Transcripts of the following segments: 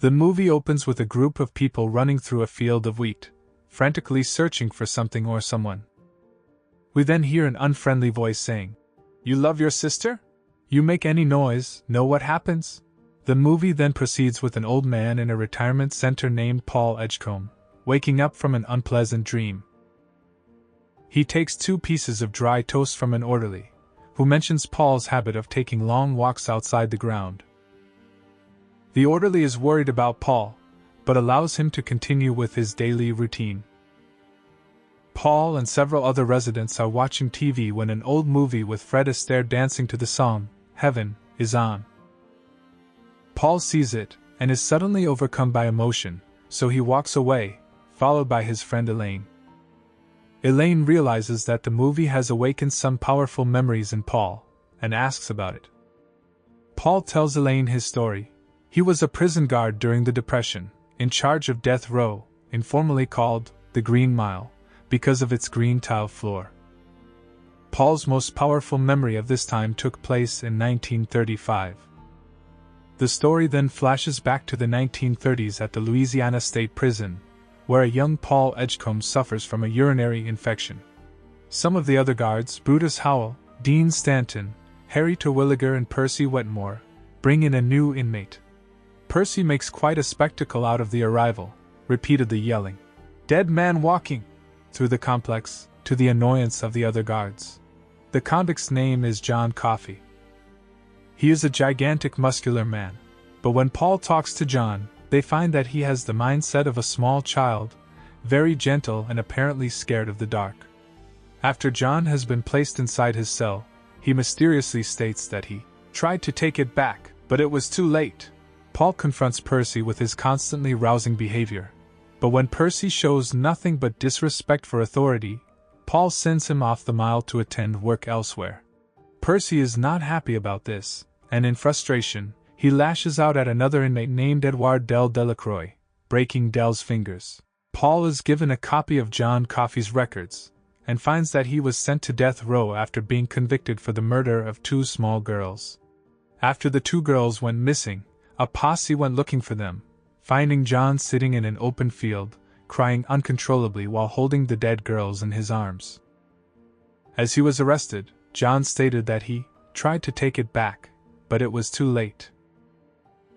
The movie opens with a group of people running through a field of wheat, frantically searching for something or someone. We then hear an unfriendly voice saying, "You love your sister? You make any noise, know what happens?" The movie then proceeds with an old man in a retirement center named Paul Edgecomb, waking up from an unpleasant dream. He takes 2 pieces of dry toast from an orderly, who mentions Paul's habit of taking long walks outside the ground. The orderly is worried about Paul, but allows him to continue with his daily routine. Paul and several other residents are watching TV when an old movie with Fred Astaire dancing to the song, "Heaven," is on. Paul sees it, and is suddenly overcome by emotion, so he walks away, followed by his friend Elaine. Elaine realizes that the movie has awakened some powerful memories in Paul, and asks about it. Paul tells Elaine his story. He was a prison guard during the Depression, in charge of death row, informally called the Green Mile, because of its green tile floor. Paul's most powerful memory of this time took place in 1935. The story then flashes back to the 1930s at the Louisiana State Prison, where a young Paul Edgecomb suffers from a urinary infection. Some of the other guards, Brutus Howell, Dean Stanton, Harry Terwilliger and Percy Wetmore, bring in a new inmate. Percy makes quite a spectacle out of the arrival, repeatedly yelling, "Dead man walking!" through the complex, to the annoyance of the other guards. The convict's name is John Coffey. He is a gigantic muscular man, but when Paul talks to John, they find that he has the mindset of a small child, very gentle and apparently scared of the dark. After John has been placed inside his cell, he mysteriously states that he tried to take it back, but it was too late. Paul confronts Percy with his constantly rousing behavior, but when Percy shows nothing but disrespect for authority, Paul sends him off the mile to attend work elsewhere. Percy is not happy about this, and in frustration, he lashes out at another inmate named Edouard Del Delacroix, breaking Del's fingers. Paul is given a copy of John Coffey's records, and finds that he was sent to death row after being convicted for the murder of 2 small girls. After the 2 girls went missing, a posse went looking for them, finding John sitting in an open field, crying uncontrollably while holding the dead girls in his arms. As he was arrested, John stated that he tried to take it back, but it was too late.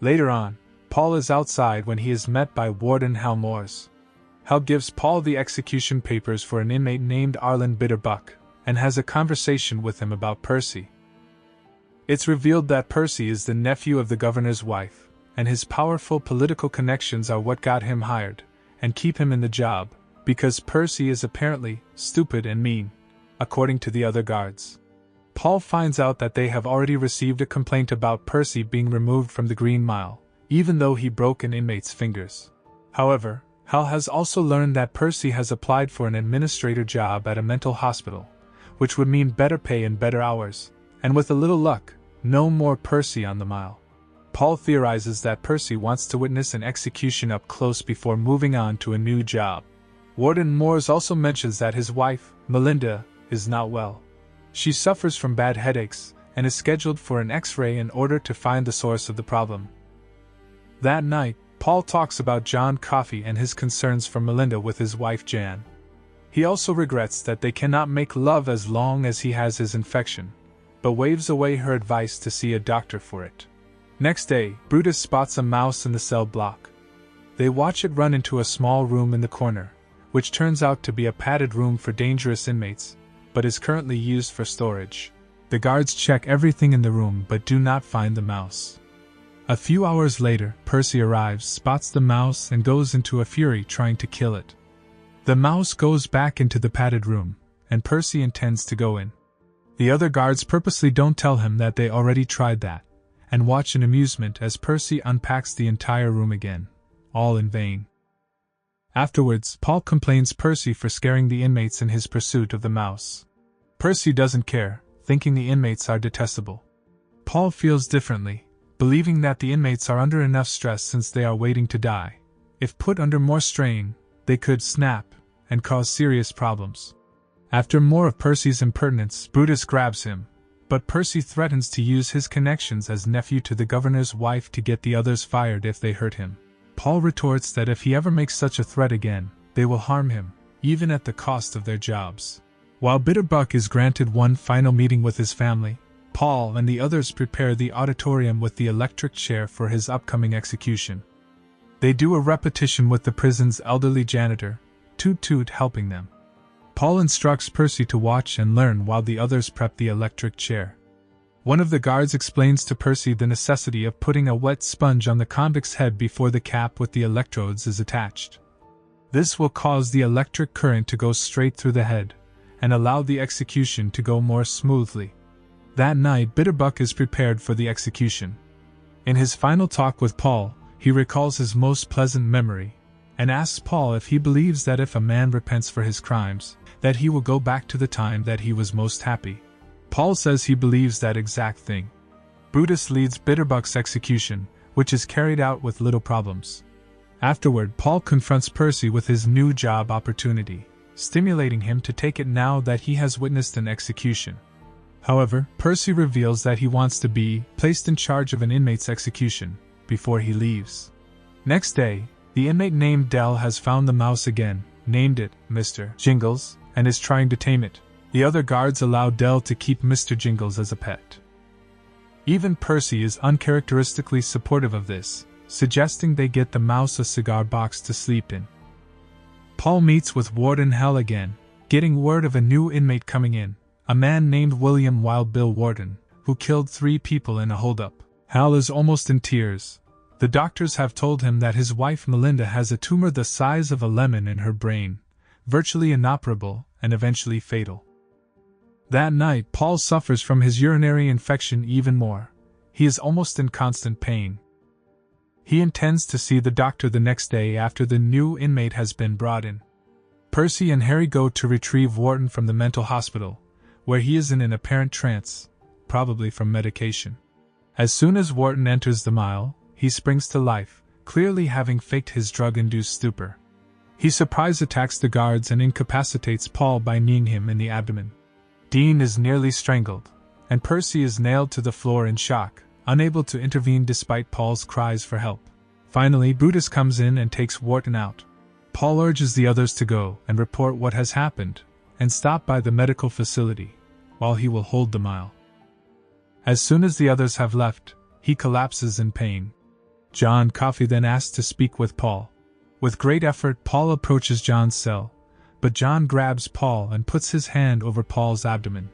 Later on, Paul is outside when he is met by Warden Hal Moores. Hal gives Paul the execution papers for an inmate named Arlen Bitterbuck, and has a conversation with him about Percy. It's revealed that Percy is the nephew of the governor's wife, and his powerful political connections are what got him hired, and keep him in the job, because Percy is apparently stupid and mean, according to the other guards. Paul finds out that they have already received a complaint about Percy being removed from the Green Mile, even though he broke an inmate's fingers. However, Hal has also learned that Percy has applied for an administrator job at a mental hospital, which would mean better pay and better hours, and with a little luck, no more Percy on the mile. Paul theorizes that Percy wants to witness an execution up close before moving on to a new job. Warden Moores also mentions that his wife, Melinda, is not well. She suffers from bad headaches, and is scheduled for an X-ray in order to find the source of the problem. That night, Paul talks about John Coffey and his concerns for Melinda with his wife Jan. He also regrets that they cannot make love as long as he has his infection, but waves away her advice to see a doctor for it. Next day, Brutus spots a mouse in the cell block. They watch it run into a small room in the corner, which turns out to be a padded room for dangerous inmates, but is currently used for storage. The guards check everything in the room but do not find the mouse. A few hours later, Percy arrives, spots the mouse, and goes into a fury trying to kill it. The mouse goes back into the padded room, and Percy intends to go in. The other guards purposely don't tell him that they already tried that, and watch in amusement as Percy unpacks the entire room again, all in vain. Afterwards, Paul complains Percy for scaring the inmates in his pursuit of the mouse. Percy doesn't care, thinking the inmates are detestable. Paul feels differently, believing that the inmates are under enough stress since they are waiting to die. If put under more strain, they could snap and cause serious problems. After more of Percy's impertinence, Brutus grabs him, but Percy threatens to use his connections as nephew to the governor's wife to get the others fired if they hurt him. Paul retorts that if he ever makes such a threat again, they will harm him, even at the cost of their jobs. While Bitterbuck is granted one final meeting with his family, Paul and the others prepare the auditorium with the electric chair for his upcoming execution. They do a repetition with the prison's elderly janitor, Toot Toot, helping them. Paul instructs Percy to watch and learn while the others prep the electric chair. One of the guards explains to Percy the necessity of putting a wet sponge on the convict's head before the cap with the electrodes is attached. This will cause the electric current to go straight through the head, and allow the execution to go more smoothly. That night, Bitterbuck is prepared for the execution. In his final talk with Paul, he recalls his most pleasant memory, and asks Paul if he believes that if a man repents for his crimes, that he will go back to the time that he was most happy. Paul says he believes that exact thing. Brutus leads Bitterbuck's execution, which is carried out with little problems. Afterward, Paul confronts Percy with his new job opportunity, stimulating him to take it now that he has witnessed an execution. However, Percy reveals that he wants to be placed in charge of an inmate's execution before he leaves. Next day, the inmate named Dell has found the mouse again, named it Mr. Jingles, and is trying to tame it. The other guards allow Dell to keep Mr. Jingles as a pet. Even Percy is uncharacteristically supportive of this, suggesting they get the mouse a cigar box to sleep in. Paul meets with Warden Hal again, getting word of a new inmate coming in, a man named William Wild Bill Warden, who killed 3 people in a holdup. Hal is almost in tears. The doctors have told him that his wife Melinda has a tumor the size of a lemon in her brain, virtually inoperable and eventually fatal. That night, Paul suffers from his urinary infection even more. He is almost in constant pain. He intends to see the doctor the next day after the new inmate has been brought in. Percy and Harry go to retrieve Wharton from the mental hospital, where he is in an apparent trance, probably from medication. As soon as Wharton enters the mile, he springs to life, clearly having faked his drug-induced stupor. He surprise attacks the guards and incapacitates Paul by kneeing him in the abdomen. Dean is nearly strangled, and Percy is nailed to the floor in shock, unable to intervene despite Paul's cries for help. Finally, Brutus comes in and takes Wharton out. Paul urges the others to go and report what has happened, and stop by the medical facility, while he will hold the mile. As soon as the others have left, he collapses in pain. John Coffey then asks to speak with Paul. With great effort, Paul approaches John's cell, but John grabs Paul and puts his hand over Paul's abdomen.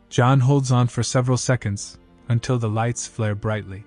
John holds on for several seconds, until the lights flare brightly.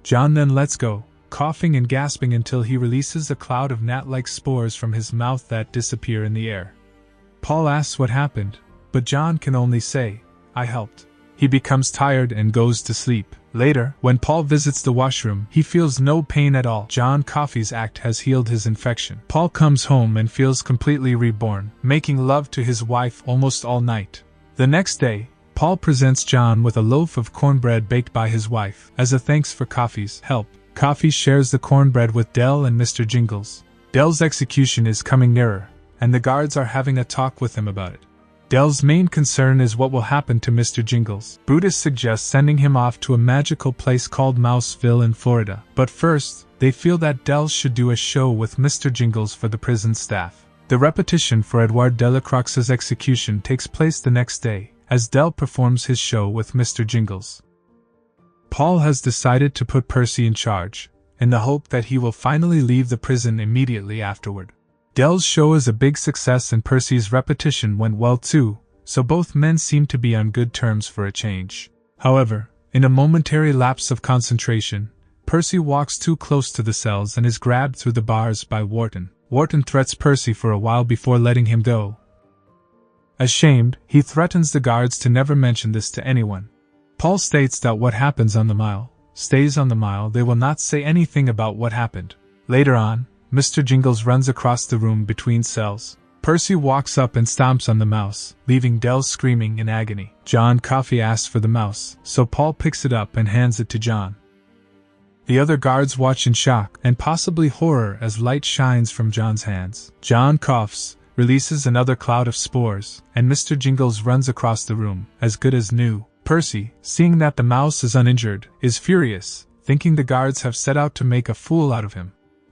John then lets go, coughing and gasping until he releases a cloud of gnat-like spores from his mouth that disappear in the air. Paul asks what happened, but John can only say, "I helped." He becomes tired and goes to sleep. Later, when Paul visits the washroom, he feels no pain at all. John Coffey's act has healed his infection. Paul comes home and feels completely reborn, making love to his wife almost all night. The next day, Paul presents John with a loaf of cornbread baked by his wife, as a thanks for Coffey's help. Coffey shares the cornbread with Dell and Mr. Jingles. Dell's execution is coming nearer, and the guards are having a talk with him about it. Dell's main concern is what will happen to Mr. Jingles. Brutus suggests sending him off to a magical place called Mouseville in Florida. But first, they feel that Dell should do a show with Mr. Jingles for the prison staff. The repetition for Edouard Delacroix's execution takes place the next day, as Dell performs his show with Mr. Jingles. Paul has decided to put Percy in charge, in the hope that he will finally leave the prison immediately afterward. Dell's show is a big success and Percy's repetition went well too, so both men seem to be on good terms for a change. However, in a momentary lapse of concentration, Percy walks too close to the cells and is grabbed through the bars by Wharton. Wharton threats Percy for a while before letting him go. Ashamed, he threatens the guards to never mention this to anyone. Paul states that what happens on the mile stays on the mile. They will not say anything about what happened. Later on, Mr. Jingles runs across the room between cells. Percy walks up and stomps on the mouse, leaving Dell screaming in agony. John Coffey asks for the mouse, so Paul picks it up and hands it to John. The other guards watch in shock and possibly horror as light shines from John's hands. John coughs, releases another cloud of spores, and Mr. Jingles runs across the room, as good as new. Percy, seeing that the mouse is uninjured, is furious, thinking the guards have set out to make a fool out of him.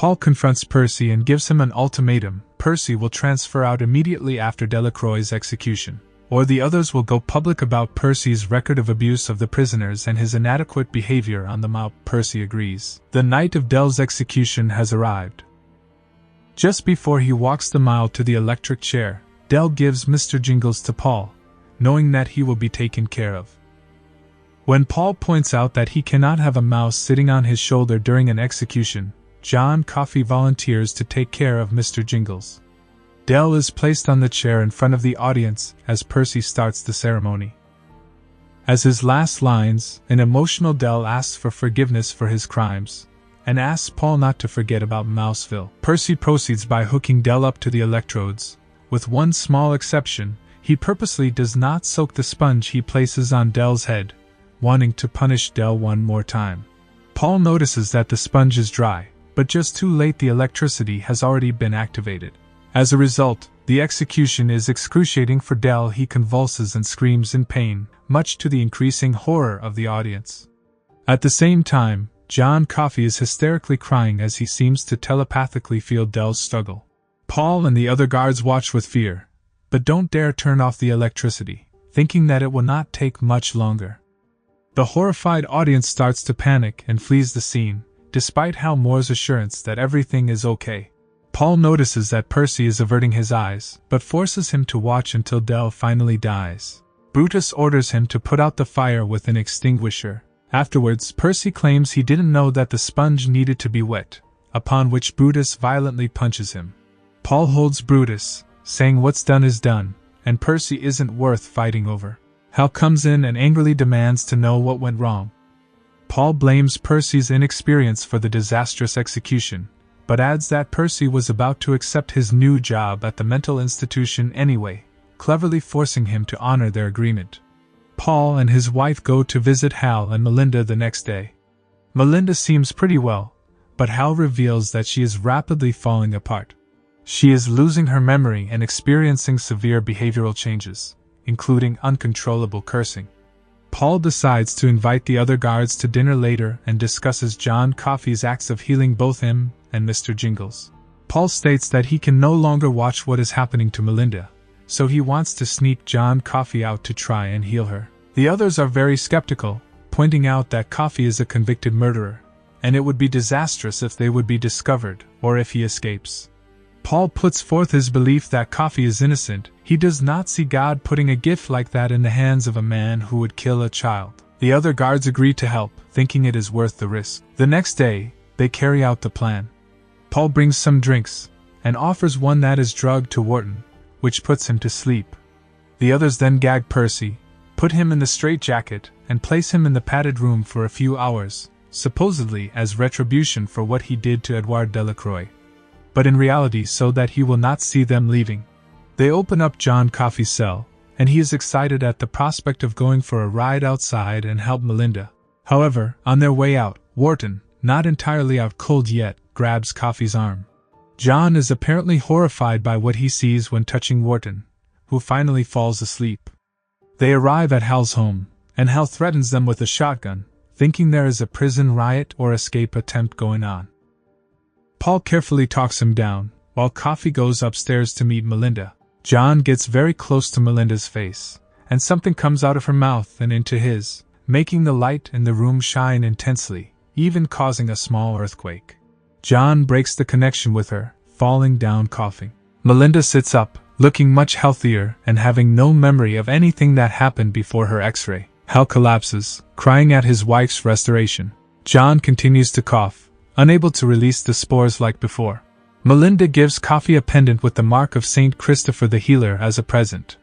Paul confronts Percy and gives him an ultimatum: Percy will transfer out immediately after Delacroix's execution, or the others will go public about Percy's record of abuse of the prisoners and his inadequate behavior on the mob. Percy agrees. The night of Del's execution has arrived. Just before he walks the mile to the electric chair, Del gives Mr. Jingles to Paul, knowing that he will be taken care of. When Paul points out that he cannot have a mouse sitting on his shoulder during an execution, John Coffey volunteers to take care of Mr. Jingles. Del is placed on the chair in front of the audience as Percy starts the ceremony. As his last lines, an emotional Del asks for forgiveness for his crimes, and asks Paul not to forget about Mouseville. Percy proceeds by hooking Del up to the electrodes. With one small exception, he purposely does not soak the sponge he places on Del's head, wanting to punish Del one more time. Paul notices that the sponge is dry, but just too late the electricity has already been activated. As a result, the execution is excruciating for Del. He convulses and screams in pain, much to the increasing horror of the audience. At the same time, John Coffey is hysterically crying as he seems to telepathically feel Del's struggle. Paul and the other guards watch with fear, but don't dare turn off the electricity, thinking that it will not take much longer. The horrified audience starts to panic and flees the scene, despite Hal Moore's assurance that everything is okay. Paul notices that Percy is averting his eyes, but forces him to watch until Del finally dies. Brutus orders him to put out the fire with an extinguisher. Afterwards, Percy claims he didn't know that the sponge needed to be wet, upon which Brutus violently punches him. Paul holds Brutus, saying what's done is done, and Percy isn't worth fighting over. Hal comes in and angrily demands to know what went wrong. Paul blames Percy's inexperience for the disastrous execution, but adds that Percy was about to accept his new job at the mental institution anyway, cleverly forcing him to honor their agreement. Paul and his wife go to visit Hal and Melinda the next day. Melinda seems pretty well, but Hal reveals that she is rapidly falling apart. She is losing her memory and experiencing severe behavioral changes, including uncontrollable cursing. Paul decides to invite the other guards to dinner later and discusses John Coffey's acts of healing both him and Mr. Jingles. Paul states that he can no longer watch what is happening to Melinda, so he wants to sneak John Coffey out to try and heal her. The others are very skeptical, pointing out that Coffey is a convicted murderer, and it would be disastrous if they would be discovered, or if he escapes. Paul puts forth his belief that Coffey is innocent. He does not see God putting a gift like that in the hands of a man who would kill a child. The other guards agree to help, thinking it is worth the risk. The next day, they carry out the plan. Paul brings some drinks, and offers one that is drugged to Wharton, which puts him to sleep. The others then gag Percy, put him in the straitjacket, and place him in the padded room for a few hours, supposedly as retribution for what he did to Edouard Delacroix, but in reality so that he will not see them leaving. They open up John Coffey's cell, and he is excited at the prospect of going for a ride outside and help Melinda. However, on their way out, Wharton, not entirely out cold yet, grabs Coffey's arm. John is apparently horrified by what he sees when touching Wharton, who finally falls asleep. They arrive at Hal's home, and Hal threatens them with a shotgun, thinking there is a prison riot or escape attempt going on. Paul carefully talks him down, while Coffey goes upstairs to meet Melinda. John gets very close to Melinda's face, and something comes out of her mouth and into his, making the light in the room shine intensely, even causing a small earthquake. John breaks the connection with her, falling down coughing. Melinda sits up, looking much healthier and having no memory of anything that happened before her x-ray. Hal collapses, crying at his wife's restoration. John continues to cough, unable to release the spores like before. Melinda gives Coffey a pendant with the mark of Saint Christopher the Healer as a present.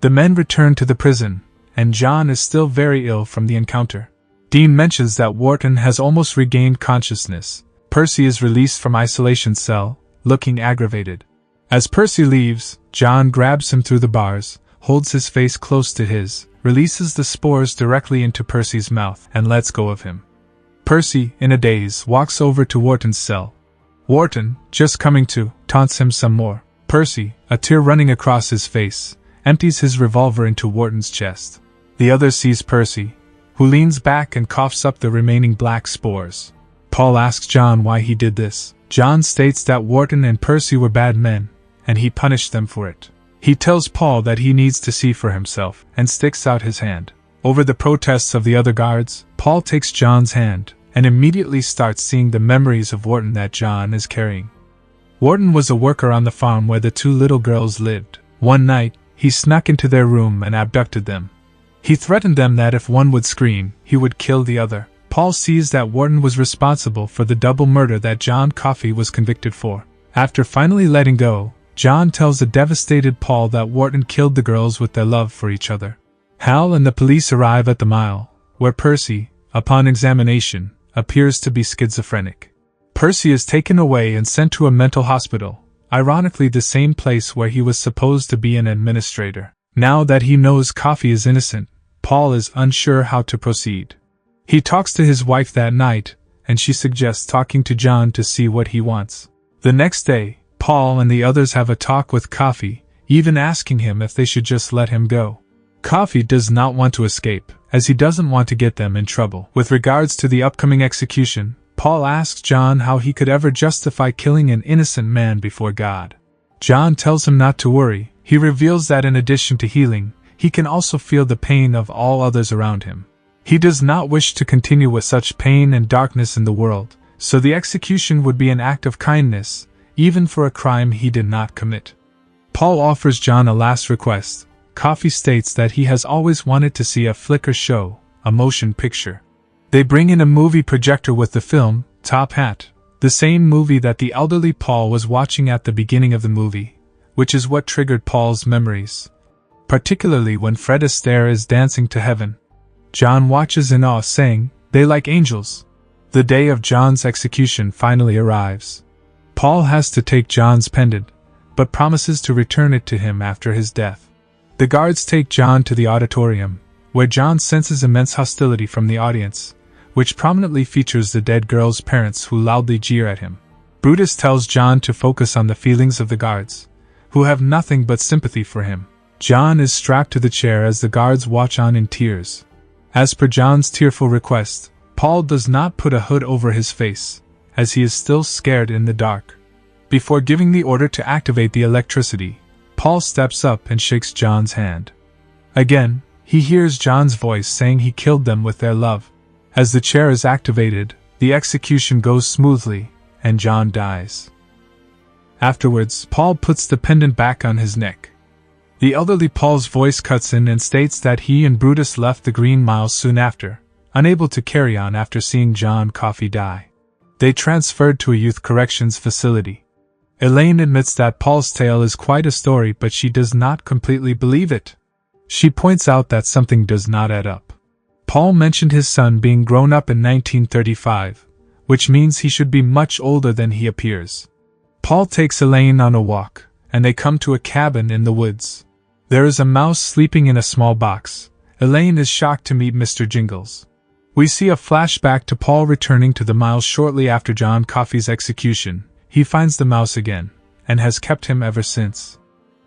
The men return to the prison, and John is still very ill from the encounter. Dean mentions that Wharton has almost regained consciousness. Percy is released from isolation cell, looking aggravated. As Percy leaves, John grabs him through the bars, holds his face close to his, releases the spores directly into Percy's mouth, and lets go of him. Percy, in a daze, walks over to Wharton's cell. Wharton, just coming to, taunts him some more. Percy, a tear running across his face, empties his revolver into Wharton's chest. The other sees Percy, who leans back and coughs up the remaining black spores. Paul asks John why he did this. John states that Wharton and Percy were bad men, and he punished them for it. He tells Paul that he needs to see for himself, and sticks out his hand. Over the protests of the other guards, Paul takes John's hand, and immediately starts seeing the memories of Wharton that John is carrying. Wharton was a worker on the farm where the two little girls lived. One night, he snuck into their room and abducted them. He threatened them that if one would scream, he would kill the other. Paul sees that Wharton was responsible for the double murder that John Coffey was convicted for. After finally letting go, John tells the devastated Paul that Wharton killed the girls with their love for each other. Hal and the police arrive at the mile, where Percy, upon examination, appears to be schizophrenic. Percy is taken away and sent to a mental hospital, ironically the same place where he was supposed to be an administrator. Now that he knows Coffey is innocent, Paul is unsure how to proceed. He talks to his wife that night, and she suggests talking to John to see what he wants. The next day, Paul and the others have a talk with Coffey, even asking him if they should just let him go. Coffey does not want to escape, as he doesn't want to get them in trouble. With regards to the upcoming execution, Paul asks John how he could ever justify killing an innocent man before God. John tells him not to worry. He reveals that in addition to healing, he can also feel the pain of all others around him. He does not wish to continue with such pain and darkness in the world, so the execution would be an act of kindness, even for a crime he did not commit. Paul offers John a last request. Coffey states that he has always wanted to see a flicker show, a motion picture. They bring in a movie projector with the film, Top Hat, the same movie that the elderly Paul was watching at the beginning of the movie, which is what triggered Paul's memories. Particularly when Fred Astaire is dancing to heaven. John watches in awe, saying, "They like angels." The day of John's execution finally arrives. Paul has to take John's pendant, but promises to return it to him after his death. The guards take John to the auditorium, where John senses immense hostility from the audience, which prominently features the dead girl's parents who loudly jeer at him. Brutus tells John to focus on the feelings of the guards, who have nothing but sympathy for him. John is strapped to the chair as the guards watch on in tears. As per John's tearful request, Paul does not put a hood over his face, as he is still scared in the dark. Before giving the order to activate the electricity, Paul steps up and shakes John's hand. Again, he hears John's voice saying he killed them with their love. As the chair is activated, the execution goes smoothly, and John dies. Afterwards, Paul puts the pendant back on his neck. The elderly Paul's voice cuts in and states that he and Brutus left the Green Mile soon after, unable to carry on after seeing John Coffey die. They transferred to a youth corrections facility. Elaine admits that Paul's tale is quite a story, but she does not completely believe it. She points out that something does not add up. Paul mentioned his son being grown up in 1935, which means he should be much older than he appears. Paul takes Elaine on a walk, and they come to a cabin in the woods. There is a mouse sleeping in a small box. Elaine is shocked to meet Mr. Jingles. We see a flashback to Paul returning to the mile shortly after John Coffey's execution. He finds the mouse again, and has kept him ever since.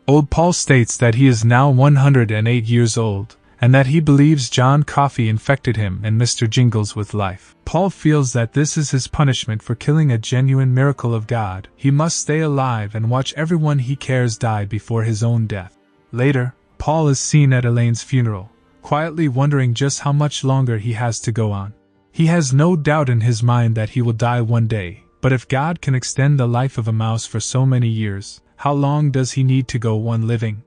Old Paul states that he is now 108 years old, and that he believes John Coffey infected him and Mr. Jingles with life. Paul feels that this is his punishment for killing a genuine miracle of God. He must stay alive and watch everyone he cares die before his own death. Later, Paul is seen at Elaine's funeral, quietly wondering just how much longer he has to go on. He has no doubt in his mind that he will die one day, but if God can extend the life of a mouse for so many years, how long does he need to go on living?